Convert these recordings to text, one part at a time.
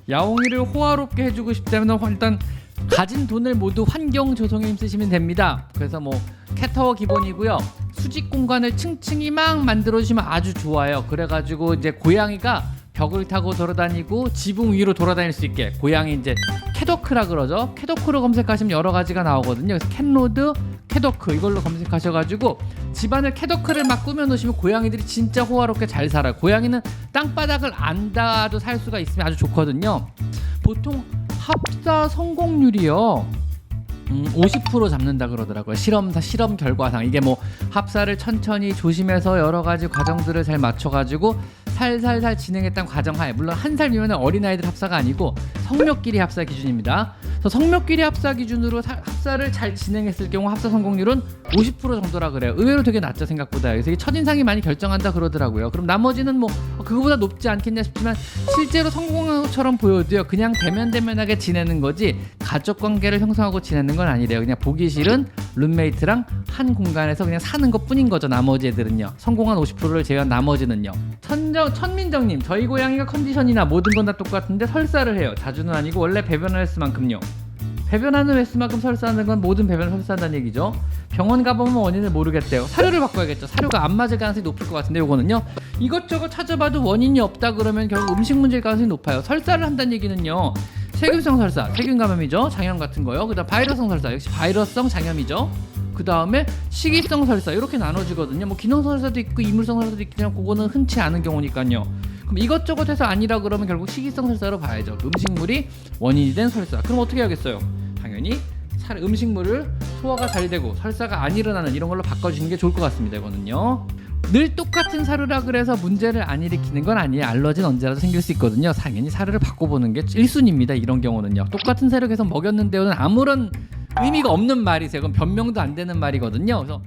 야옹이를 호화롭게 해주고 싶다면 일단 가진 돈을 모두 환경 조성에 힘쓰시면 됩니다. 그래서 뭐 캣타워 기본이고요. 수직 공간을 층층이 막 만들어주시면 아주 좋아요. 그래가지고 이제 고양이가 벽을 타고 돌아다니고 지붕 위로 돌아다닐 수 있게, 고양이 이제 캣워크라 그러죠. 캣워크로 검색하시면 여러 가지가 나오거든요. 그래서 캣로드, 캣워크 이걸로 검색하셔가지고 집안을 캣워크를 막 꾸며놓으시면 고양이들이 진짜 호화롭게 잘 살아요. 고양이는 땅바닥을 안 닿아도 살 수가 있으면 아주 좋거든요. 보통 합사 성공률이요 50% 잡는다 그러더라고요. 실험 결과상. 이게 뭐 합사를 천천히 조심해서 여러 가지 과정들을 잘 맞춰가지고 살살살 진행했던 과정하에, 물론 한 살 미만의 어린아이들 합사가 아니고 성묘끼리 합사 기준입니다. 그래서 성묘끼리 합사 기준으로 합사를 잘 진행했을 경우 합사 성공률은 50% 정도라 그래요. 의외로 되게 낮죠, 생각보다. 그래서 이게 첫인상이 많이 결정한다 그러더라고요. 그럼 나머지는 뭐 그거보다 높지 않겠냐 싶지만 실제로 성공한 것처럼 보여도요, 그냥 대면대면하게 지내는 거지 가족관계를 형성하고 지내는 건 아니래요. 그냥 보기 싫은 룸메이트랑 한 공간에서 그냥 사는 것 뿐인 거죠. 나머지 애들은요. 성공한 50%를 제외한 나머지는요. 천민정님, 저희 고양이가 컨디션이나 모든 건 다 똑같은데 설사를 해요. 자주는 아니고 원래 배변을 횟수만큼요. 배변하는 횟수만큼 설사하는 건 모든 배변을 설사한다는 얘기죠. 병원 가보면 원인을 모르겠대요. 사료를 바꿔야겠죠. 사료가 안 맞을 가능성이 높을 것 같은데, 요거는요 이것저것 찾아봐도 원인이 없다 그러면 결국 음식 문제일 가능성이 높아요. 설사를 한다는 얘기는요, 세균성 설사, 세균 감염이죠. 장염 같은 거요. 그다음 바이러스성 설사, 역시 바이러스성 장염이죠. 그 다음에 식이성 설사, 이렇게 나눠지거든요. 뭐 기능성 설사도 있고 이물성 설사도 있지만 그거는 흔치 않은 경우니까요. 그럼 이것저것 해서 아니라 그러면 결국 식이성 설사로 봐야죠. 음식물이 원인이 된 설사. 그럼 어떻게 하겠어요? 당연히 음식물을 소화가 잘 되고 설사가 안 일어나는 이런 걸로 바꿔주는 게 좋을 것 같습니다. 이거는요. 늘 똑같은 사료라 그래서 문제를 안 일으키는 건 아니에요. 알러지는 언제라도 생길 수 있거든요. 당연히 사료를 바꿔보는 게 1순위입니다. 이런 경우는요. 똑같은 사료 계속 먹였는데요는 아무런 의미가 없는 말이세요. 그건 변명도 안 되는 말이거든요. 그래서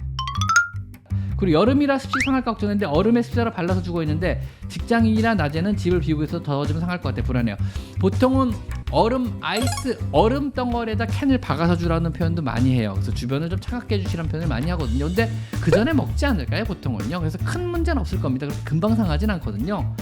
그리고 여름이라 습식 상할까 걱정했는데 얼음에 습자를 발라서 주고 있는데 직장인이라 낮에는 집을 비우고 있어서 더워지면 상할 것 같아. 불안해요. 보통은 얼음 덩어리에다 캔을 박아서 주라는 표현도 많이 해요. 그래서 주변을 좀 차갑게 해주시라는 표현을 많이 하거든요. 근데 그 전에 먹지 않을까요, 보통은요? 그래서 큰 문제는 없을 겁니다. 그렇게 금방 상하진 않거든요.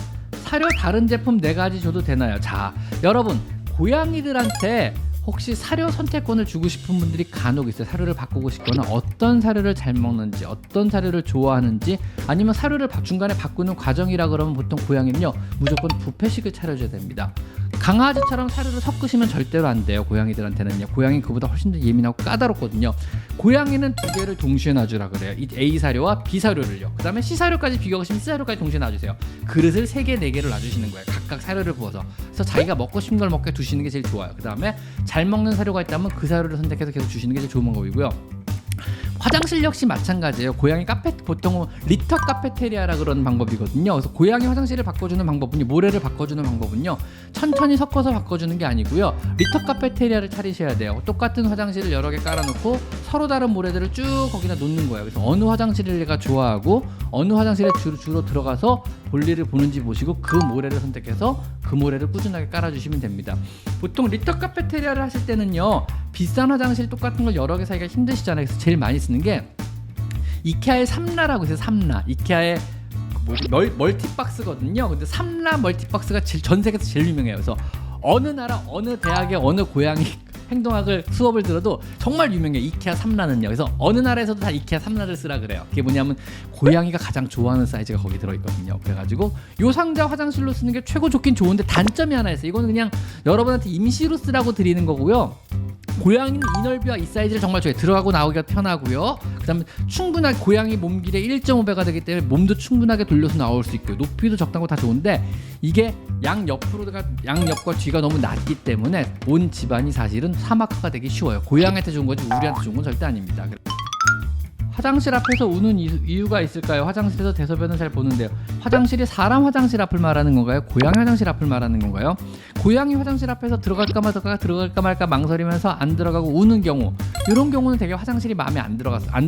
사료 다른 제품 4가지 줘도 되나요? 자, 여러분, 고양이들한테 혹시 사료 선택권을 주고 싶은 분들이 간혹 있어요. 사료를 바꾸고 싶거나 어떤 사료를 잘 먹는지, 어떤 사료를 좋아하는지, 아니면 사료를 중간에 바꾸는 과정이라 그러면 보통 고양이는요 무조건 뷔페식을 차려줘야 됩니다. 강아지처럼 사료를 섞으시면 절대로 안 돼요. 고양이들한테는요. 고양이 그보다 훨씬 더 예민하고 까다롭거든요. 고양이는 2개를 동시에 놔주라 그래요. 이 A 사료와 B 사료를요. 그 다음에 C 사료까지 비교하시면 C 사료까지 동시에 놔주세요. 그릇을 3개, 4개를 놔주시는 거예요. 각각 사료를 부어서. 그래서 자기가 먹고 싶은 걸 먹게 두시는 게 제일 좋아요. 그 다음에 잘 먹는 사료가 있다면 그 사료를 선택해서 계속 주시는 게 제일 좋은 방법이고요. 화장실 역시 마찬가지예요. 고양이 보통 리터 카페테리아라 그런 방법이거든요. 그래서 고양이 화장실을 바꿔주는 방법은요, 모래를 바꿔주는 방법은요, 천천히 섞어서 바꿔주는 게 아니고요, 리터 카페테리아를 차리셔야 돼요. 똑같은 화장실을 여러 개 깔아놓고 서로 다른 모래들을 쭉 거기다 놓는 거예요. 그래서 어느 화장실을 내가 좋아하고 어느 화장실에 주로 들어가서 볼일을 보는지 보시고 그 모래를 선택해서 그 모래를 꾸준하게 깔아주시면 됩니다. 보통 리터 카페테리아를 하실 때는요, 비싼 화장실 똑같은 걸 여러 개 사기가 힘드시잖아요. 그래서 제일 많이 쓰는 게 이케아의 삼라라고 있어요. 삼라. 이케아의 멀티박스거든요. 근데 삼라 멀티박스가 전 세계에서 제일 유명해요. 그래서 어느 나라, 어느 대학의 어느 고양이 행동학을 수업을 들어도 정말 유명해요. 이케아 삼라는요. 그래서 어느 나라에서도 다 이케아 삼라를 쓰라 그래요. 그게 뭐냐면 고양이가 가장 좋아하는 사이즈가 거기 들어있거든요. 그래가지고 요 상자 화장실로 쓰는 게 최고 좋긴 좋은데 단점이 하나 있어요. 이거는 그냥 여러분한테 임시로 쓰라고 드리는 거고요. 고양이는 이 넓이와 이 사이즈를 정말 좋아해요. 들어가고 나오기가 편하고요. 그 다음에 충분하게 고양이 몸 길의 1.5배가 되기 때문에 몸도 충분하게 돌려서 나올 수 있고요. 높이도 적당하고 다 좋은데 이게 양옆과 뒤가 너무 낮기 때문에 온 집안이 사실은 사막화가 되기 쉬워요. 고양이한테 좋은 거지 우리한테 좋은 건 절대 아닙니다. 화장실 앞에서 우는 이유가 있을까요? 화장실에서 대소변을 잘 보는데요. 화장실이 사람 화장실 앞을 말하는 건가요? 고양이 화장실 앞을 말하는 건가요? 고양이 화장실 앞에서 들어갈까 말까 망설이면서 안 들어가고 우는 경우, 이런 경우는 되게 화장실이 마음에 안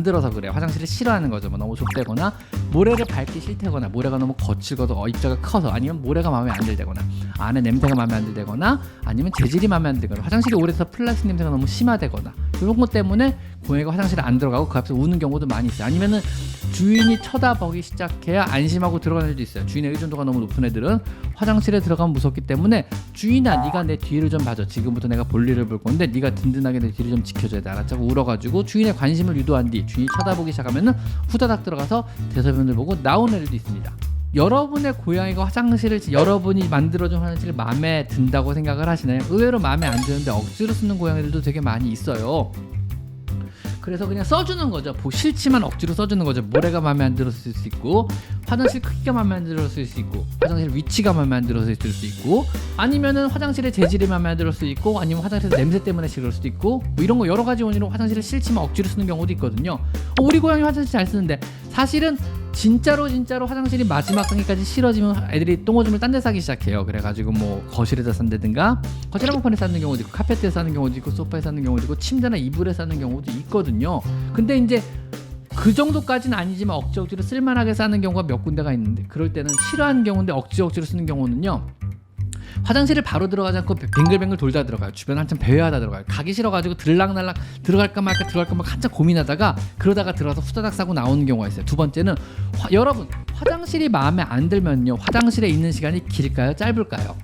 들어서 그래요. 화장실을 싫어하는 거죠. 뭐 너무 좁대거나 모래를 밟기 싫다거나 모래가 너무 거칠거나 입자가 커서, 아니면 모래가 마음에 안 들거나 안에 냄새가 마음에 안 들거나 아니면 재질이 마음에 안 들거나 화장실이 오래돼서 플라스틱 냄새가 너무 심하다거나 이런 것 때문에 고양이가 화장실에 안 들어가고 그 앞에서 우는 경우 경우도 많이 있어요. 아니면은 주인이 쳐다보기 시작해야 안심하고 들어가는 애도 있어요. 주인의 의존도가 너무 높은 애들은 화장실에 들어가면 무섭기 때문에 주인아 네가 내 뒤를 좀 봐줘. 지금부터 내가 볼일을 볼 건데 네가 든든하게 내 뒤를 좀 지켜줘야 돼. 알았자고 울어가지고 주인의 관심을 유도한 뒤 주인이 쳐다보기 시작하면은 후다닥 들어가서 대소변을 보고 나오는 애들도 있습니다. 여러분의 고양이가 화장실을 여러분이 만들어준 화장실을 마음에 든다고 생각을 하시나요? 의외로 마음에 안 드는데 억지로 쓰는 고양이들도 되게 많이 있어요. 그래서 그냥 써주는 거죠. 싫지만 억지로 써주는 거죠. 모래가 마음에 안 들었을 수 있고, 화장실 크기가 마음에 안 들었을 수 있고, 화장실 위치가 마음에 안 들었을 수 있고, 아니면은 화장실의 재질이 마음에 안 들었을 수 있고, 아니면 화장실에서 냄새 때문에 싫을 수도 있고, 뭐 이런 거 여러 가지 원인으로 화장실을 싫지만 억지로 쓰는 경우도 있거든요. 우리 고양이 화장실 잘 쓰는데 사실은 진짜로 화장실이 마지막 단계까지 싫어지면 애들이 똥오줌을 딴 데 싸기 시작해요. 그래가지고 뭐 거실에서 싼다든가 거실 한복판에 싸는 경우도 있고, 카페트에 싸는 경우도 있고, 소파에 싸는 경우도 있고, 침대나 이불에 싸는 경우도 있거든요. 근데 이제 그 정도까지는 아니지만 억지로 쓸만하게 싸는 경우가 몇 군데가 있는데, 그럴 때는 싫어하는 경우인데 억지로 쓰는 경우는요, 화장실을 바로 들어가지 않고 뱅글뱅글 돌다 들어가요. 주변 한참 배회하다 들어가요. 가기 싫어가지고 들락날락 들어갈까 말까 한참 고민하다가 그러다가 들어가서 후다닥 싸고 나오는 경우가 있어요. 두 번째는 여러분 화장실이 마음에 안 들면요, 화장실에 있는 시간이 길까요 짧을까요?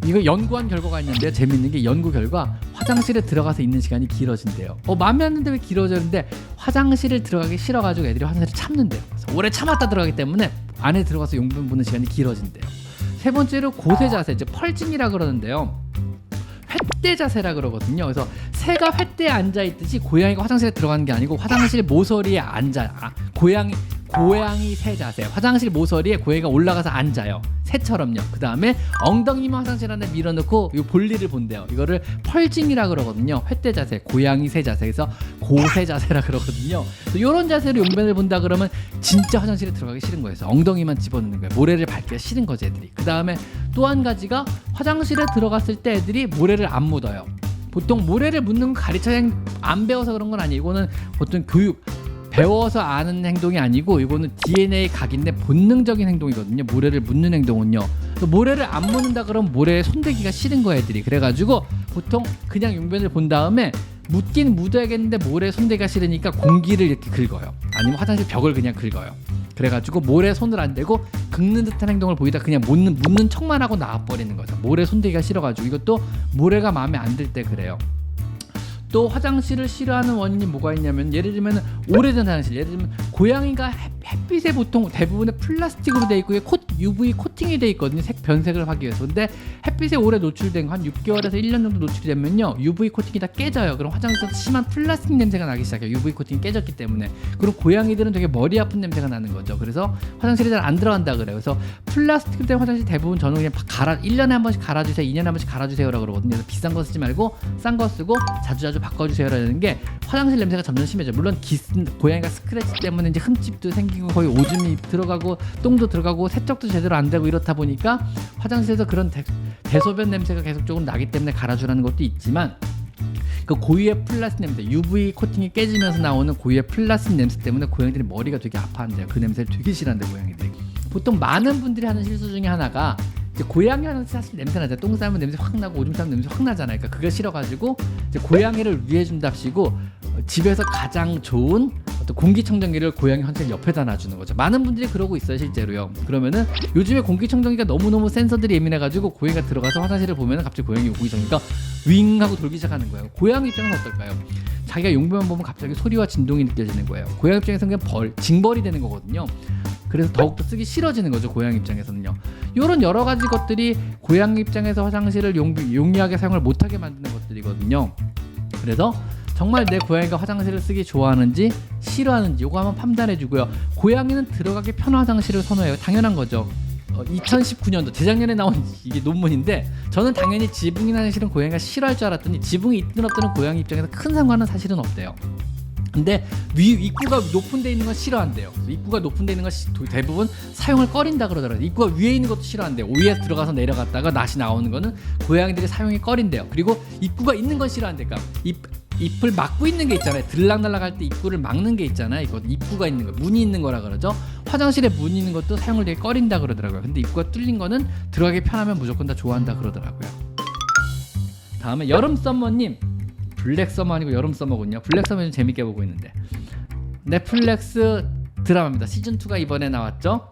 이거 연구한 결과가 있는데요. 재밌는 게 연구 결과 화장실에 들어가서 있는 시간이 길어진대요. 마음에 안 드는데 왜 길어졌는데 화장실을 들어가기 싫어가지고 애들이 화장실을 참는데요. 그래서 오래 참았다 들어가기 때문에 안에 들어가서 용변 보는 시간이 길어진대요. 세 번째로 고세 자세, 이제 펄징이라 그러는데요. 횃대 자세라 그러거든요. 그래서 새가 횃대에 앉아 있듯이 고양이가 화장실에 들어가는 게 아니고 화장실 모서리에 앉아요. 고양이 새 자세. 화장실 모서리에 고양이가 올라가서 앉아요. 새처럼요. 그 다음에 엉덩이만 화장실 안에 밀어넣고 이 볼일을 본대요. 이거를 펄징이라 그러거든요. 횃대 자세, 고양이 새 자세에서 고새 자세라 그러거든요. 이런 자세로 용변을 본다 그러면 진짜 화장실에 들어가기 싫은 거예요. 그래서 엉덩이만 집어넣는 거예요. 모래를 밟기가 싫은 거죠, 애들이. 그 다음에 또 한 가지가 화장실에 들어갔을 때 애들이 모래를 안 묻어요. 보통 모래를 묻는 거 가르쳐야 안 배워서 그런 건 아니에요. 이거는 보통 교육, 배워서 아는 행동이 아니고 이거는 DNA 각인데 본능적인 행동이거든요. 모래를 묻는 행동은요. 모래를 안 묻는다 그러면 모래에 손대기가 싫은 거예요, 애들이. 그래가지고 보통 그냥 용변을 본 다음에 묻긴 묻어야겠는데 모래에 손대기가 싫으니까 공기를 이렇게 긁어요. 아니면 화장실 벽을 그냥 긁어요. 그래가지고 모래에 손을 안 대고 긁는 듯한 행동을 보이다 그냥 묻는 척만 하고 나와버리는 거죠. 모래 손대기가 싫어가지고. 이것도 모래가 마음에 안 들 때 그래요. 또 화장실을 싫어하는 원인이 뭐가 있냐면, 예를 들면 오래된 화장실, 예를 들면 고양이가 햇빛에 보통 대부분의 플라스틱으로 돼 있고 UV 코팅이 돼 있거든요. 색 변색을 하기 위해서. 근데 햇빛에 오래 노출된 한 6개월에서 1년 정도 노출이 되면요, UV 코팅이 다 깨져요. 그럼 화장실에서 심한 플라스틱 냄새가 나기 시작해요. UV 코팅이 깨졌기 때문에. 그리고 고양이들은 되게 머리 아픈 냄새가 나는 거죠. 그래서 화장실에 잘 안 들어간다 그래요. 그래서 플라스틱 된 화장실 대부분 저는 그냥 1년에 한 번씩 갈아주세요, 2년에 한 번씩 갈아주세요라고 그러거든요. 그래서 비싼 거 쓰지 말고 싼 거 쓰고 자주 바꿔주세요라는 게 화장실 냄새가 점점 심해져. 물론 고양이가 스크래치 때문에 이제 흠집도 생기고 거의 오줌이 들어가고 똥도 들어가고 세척도 제대로 안 되고 이렇다 보니까 화장실에서 그런 대소변 냄새가 계속적으로 나기 때문에 갈아주라는 것도 있지만, 그 고유의 플라스틱 냄새, UV 코팅이 깨지면서 나오는 고유의 플라스틱 냄새 때문에 고양이들이 머리가 되게 아파한대요. 그 냄새를 되게 싫어한대요, 고양이들이. 보통 많은 분들이 하는 실수 중에 하나가, 이제 고양이 하는 사실 냄새 나잖아요. 똥 싸면 냄새 확 나고 오줌 싸면 냄새 확 나잖아요. 그러니까 그거 싫어가지고 이제 고양이를 위해 준답시고 집에서 가장 좋은 어떤 공기청정기를 고양이 화장실 옆에다 놔주는 거죠. 많은 분들이 그러고 있어요, 실제로요. 그러면은 요즘에 공기청정기가 너무너무 센서들이 예민해가지고 고양이가 들어가서 화장실을 보면은 갑자기 고양이 공기청정기가 윙 하고 돌기 시작하는 거예요. 고양이 입장에서 어떨까요? 자기가 용변만 보면 갑자기 소리와 진동이 느껴지는 거예요. 고양이 입장에서는 그냥 징벌이 되는 거거든요. 그래서 더욱더 쓰기 싫어지는 거죠, 고양이 입장에서는요. 이런 여러 가지 것들이 고양이 입장에서 화장실을 용이하게 사용을 못하게 만드는 것들이거든요. 그래서 정말 내 고양이가 화장실을 쓰기 좋아하는지 싫어하는지 요거 한번 판단해주고요. 고양이는 들어가기 편한 화장실을 선호해요. 당연한 거죠. 2019년도 재작년에 나온 이게 논문인데, 저는 당연히 지붕이나 화장실은 고양이가 싫어할 줄 알았더니 지붕이 있든 없든 고양이 입장에서 큰 상관은 사실은 없대요. 근데 입구가 높은 데 있는 건 싫어한대요. 입구가 높은 데 있는 건 대부분 사용을 꺼린다 그러더라고요. 입구가 위에 있는 것도 싫어한대요. 위에 들어가서 내려갔다가 다시 나오는 거는 고양이들이 사용이 꺼린대요. 그리고 입구가 있는 건 싫어한대요. 그러니까 잎을 막고 있는 게 있잖아요. 들락날락 할 때 입구를 막는 게 있잖아요. 이거 입구가 있는 거, 문이 있는 거라 그러죠. 화장실에 문이 있는 것도 사용을 되게 꺼린다 그러더라고요. 근데 입구가 뚫린 거는 들어가기 편하면 무조건 다 좋아한다 그러더라고요. 다음에 여름 썸머님, 블랙 서머 아니고 여름 서머군요. 블랙 서머 좀 재밌게 보고 있는데, 넷플릭스 드라마입니다. 시즌2가 이번에 나왔죠.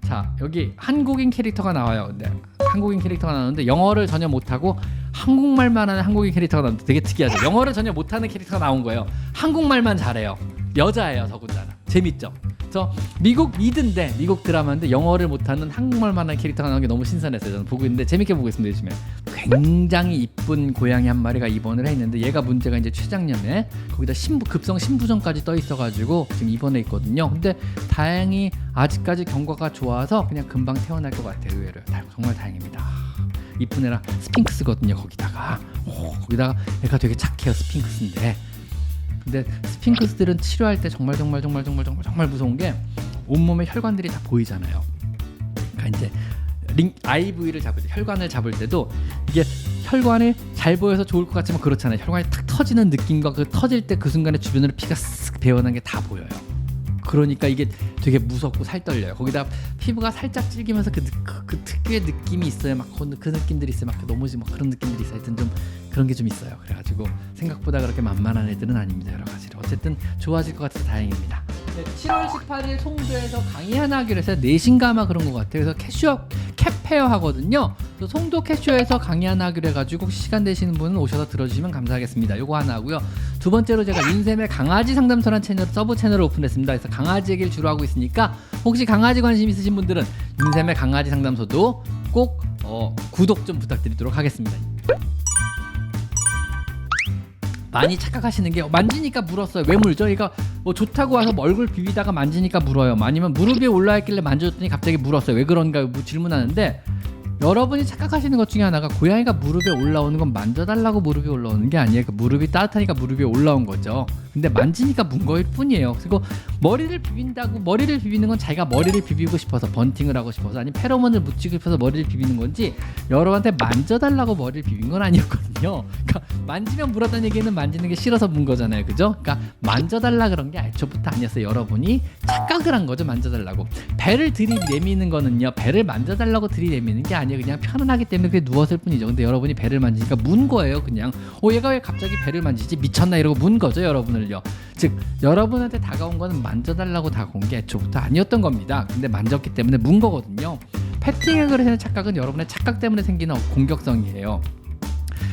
자, 여기 한국인 캐릭터가 나와요. 네, 한국인 캐릭터가 나오는데 영어를 전혀 못하고 한국말만 하는 한국인 캐릭터가 나오는데 되게 특이하죠. 영어를 전혀 못하는 캐릭터가 나온 거예요. 한국말만 잘해요. 여자예요, 더군다나. 재밌죠. 그래서 미국 미드인데, 미국 드라마인데 영어를 못하는 한국말만 하는 캐릭터가 나온 게 너무 신선했어요. 저는 보고 있는데 재밌게 보고 있습니다. 요즘에 굉장히 이쁜 고양이 한 마리가 입원을 했는데, 얘가 문제가 이제 췌장염에 거기다 급성 신부전까지 떠 있어가지고 지금 입원해 있거든요. 근데 다행히 아직까지 경과가 좋아서 그냥 금방 퇴원할 것 같아요. 의외로 정말 다행입니다. 이쁜 애라 스핑크스거든요. 거기다가 애가 되게 착해요. 스핑크스인데, 근데 스핑크스들은 치료할 때 정말 무서운 게 온몸에 혈관들이 다 보이잖아요. 그러니까 이제 IV를 잡을 때, 혈관을 잡을 때도 이게 혈관이 잘 보여서 좋을 것 같지만 그렇잖아요. 혈관이 탁 터지는 느낌과 그 터질 때 그 순간에 주변으로 피가 쓱 배어난 게 다 보여요. 그러니까 이게 되게 무섭고 살떨려요. 거기다 피부가 살짝 찔기면서 그 특유의 느낌이 있어요. 막 그 느낌들이 있어요. 막 너무 막 그런 느낌들이 있어요. 하여튼 좀 그런 게 좀 있어요. 그래가지고 생각보다 그렇게 만만한 애들은 아닙니다. 여러 가지로 어쨌든 좋아질 것 같아서 다행입니다. 네, 7월 18일 송도에서 강의 하나 하기로 해서 4시인가 아마 그런 것 같아요. 그래서 캡페어 하거든요. 그래서 송도 캐쇼에서 강의 하나 하기로 해가지고 시간 되시는 분은 오셔서 들어주시면 감사하겠습니다. 요거 하나 하고요. 두 번째로 제가 윤쌤의 강아지 상담소라는 서브 채널을 오픈했습니다. 그래서 강아지 얘기를 주로 하고 있으니까 혹시 강아지 관심 있으신 분들은 윤쌤의 강아지 상담소도 꼭 구독 좀 부탁드리도록 하겠습니다. 많이 착각하시는 게 만지니까 물었어요. 왜 물죠? 그러니까 뭐 좋다고 와서 얼굴 비비다가 만지니까 물어요. 아니면 무릎 위에 올라있길래 만져줬더니 갑자기 물었어요. 왜 그런가 뭐 질문하는데, 여러분이 착각하시는 것 중에 하나가 고양이가 무릎에 올라오는 건 만져달라고 무릎이 올라오는 게 아니에요. 그 무릎이 따뜻하니까 무릎이 올라온 거죠. 근데 만지니까 문 거일 뿐이에요. 그리고 머리를 비비는 건 자기가 머리를 비비고 싶어서, 번팅을 하고 싶어서, 아니면 페로몬을 묻히고 싶어서 머리를 비비는 건지, 여러분한테 만져달라고 머리를 비빈 건 아니었거든요. 그러니까 만지면 물었다는 얘기는 만지는 게 싫어서 문 거잖아요. 그죠? 그러니까 만져달라 그런 게 애초부터 아니었어요. 여러분이 착각을 한 거죠. 만져달라고. 배를 들이내미는 거는요, 배를 만져달라고 들이내미는 게 아니에요. 그냥 편안하기 때문에 그게 누웠을 뿐이죠. 근데 여러분이 배를 만지니까 문 거예요. 그냥 얘가 왜 갑자기 배를 만지지? 미쳤나? 이러고 문 거죠. 여러분을요. 즉 여러분한테 다가온 거는 만져달라고 다가온 게 애초부터 아니었던 겁니다. 근데 만졌기 때문에 문 거거든요. 패팅에 그래서 착각은 여러분의 착각 때문에 생기는 공격성이에요.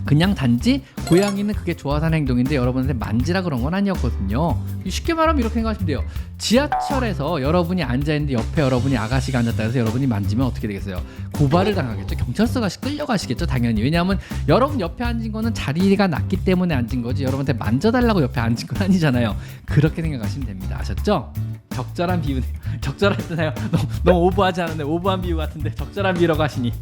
그냥 단지 고양이는 그게 좋아서 하는 행동인데 여러분한테 만지라 그런 건 아니었거든요. 쉽게 말하면 이렇게 생각하시면 돼요. 지하철에서 여러분이 앉아있는데 옆에 여러분이 아가씨가 앉았다 해서 여러분이 만지면 어떻게 되겠어요? 고발을 당하겠죠. 경찰서 끌려가시겠죠. 당연히. 왜냐하면 여러분 옆에 앉은 거는 자리가 낮기 때문에 앉은 거지, 여러분한테 만져달라고 옆에 앉은 건 아니잖아요. 그렇게 생각하시면 됩니다. 아셨죠? 적절한 비유네요. 적절하잖아요. 너무 오버하지 않았네. 오버한 비유 같은데 적절한 비유라고 하시니.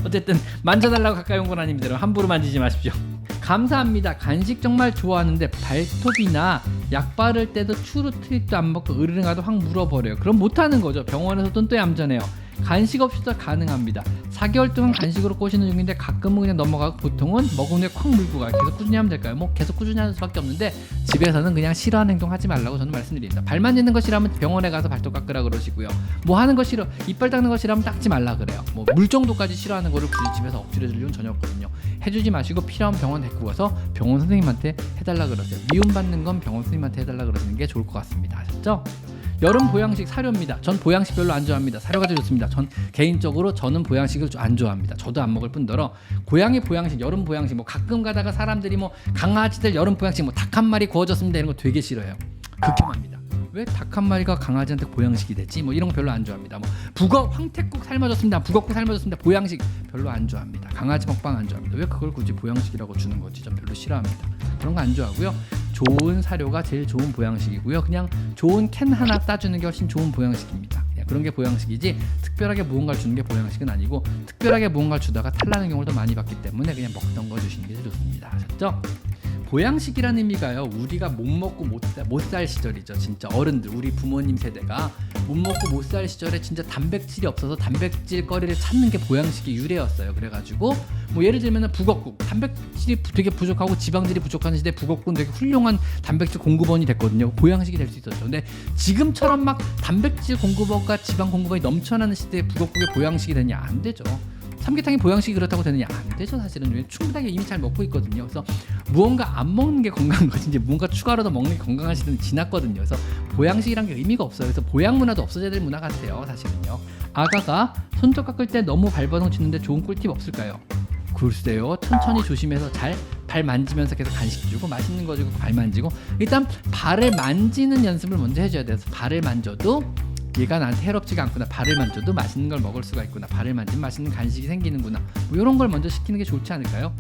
어쨌든 만져달라고 가까이 온 건 아닙니다. 여러분 함부로 만지지 마십시오. 감사합니다. 간식 정말 좋아하는데 발톱이나 약 바를 때도 추루 트립도 안 먹고 으르릉 가도 확 물어버려요. 그럼 못하는 거죠. 병원에서도 또 얌전해요. 간식 없이도 가능합니다. 4개월 동안 간식으로 꼬시는 중인데 가끔은 그냥 넘어가고 보통은 먹은 후에 콱 물고 가요. 계속 꾸준히 하면 될까요? 뭐 계속 꾸준히 하는 수밖에 없는데 집에서는 그냥 싫어하는 행동 하지 말라고 저는 말씀드립니다. 발 만지는 거 싫어하면 병원에 가서 발톱 깎으라 그러시고요. 뭐 하는 거 싫어, 이빨 닦는 거 싫어하면 닦지 말라 그래요. 뭐 물 정도까지 싫어하는 거를 굳이 집에서 억지로 해줄 이유는 전혀 없거든요. 해주지 마시고 필요하면 병원 데리고 가서 병원 선생님한테 해달라 그러세요. 미움받는 건 병원 선생님한테 해달라 그러시는 게 좋을 것 같습니다. 아셨죠? 여름 보양식 사료입니다. 전 보양식 별로 안 좋아합니다. 사료가 더 좋습니다. 전 개인적으로 저는 보양식을 안 좋아합니다. 저도 안 먹을 뿐더러 고양이 보양식, 여름 보양식, 뭐 가끔 가다가 사람들이 뭐 강아지들 여름 보양식, 뭐 닭 한 마리 구워졌습니다 이런 거 되게 싫어해요. 극혐합니다. 왜 닭 한 마리가 강아지한테 보양식이 되지? 뭐 이런 거 별로 안 좋아합니다. 뭐 황태국 삶아졌습니다. 북엇국 삶아졌습니다. 보양식 별로 안 좋아합니다. 강아지 먹방 안 좋아합니다. 왜 그걸 굳이 보양식이라고 주는 거지? 전 별로 싫어합니다. 그런 거 안 좋아하고요. 좋은 사료가 제일 좋은 보양식이고요. 그냥 좋은 캔 하나 따주는 게 훨씬 좋은 보양식입니다. 그냥 그런 게 보양식이지 특별하게 무언가를 주는 게 보양식은 아니고, 특별하게 무언가를 주다가 탈나는 경우를 더 많이 봤기 때문에 그냥 먹던 거 주시는 게 좋습니다. 아셨죠? 보양식이라는 의미가요, 우리가 못 먹고 못 살 시절이죠. 진짜 어른들, 우리 부모님 세대가 못 먹고 못 살 시절에 진짜 단백질이 없어서 단백질 거리를 찾는 게 보양식의 유래였어요. 그래가지고 뭐 예를 들면 북엇국, 단백질이 되게 부족하고 지방질이 부족한 시대에 북엇국은 되게 훌륭한 단백질 공급원이 됐거든요. 보양식이 될 수 있었죠. 근데 지금처럼 막 단백질 공급원과 지방 공급원이 넘쳐나는 시대에 북엇국의 보양식이 되냐? 안 되죠. 삼계탕이 보양식이 그렇다고 되느냐? 안 되죠. 사실은 충분하게 이미 잘 먹고 있거든요. 그래서 무언가 안 먹는 게 건강한 거지 이제 뭔가 추가로 더 먹는 게 건강한 시대는 지났거든요. 그래서 보양식이란 게 의미가 없어요. 그래서 보양 문화도 없어져야 될 문화 같아요. 사실은요. 아가가 손톱 깎을 때 너무 발버둥 치는데 좋은 꿀팁 없을까요? 글쎄요. 천천히 조심해서 잘 발 만지면서 계속 간식 주고 맛있는 거 주고 발 만지고 일단 발을 만지는 연습을 먼저 해줘야 돼요. 그래서 발을 만져도 얘가 나한테 해롭지가 않구나. 발을 만져도 맛있는 걸 먹을 수가 있구나. 발을 만지면 맛있는 간식이 생기는구나. 뭐 이런 걸 먼저 시키는 게 좋지 않을까요?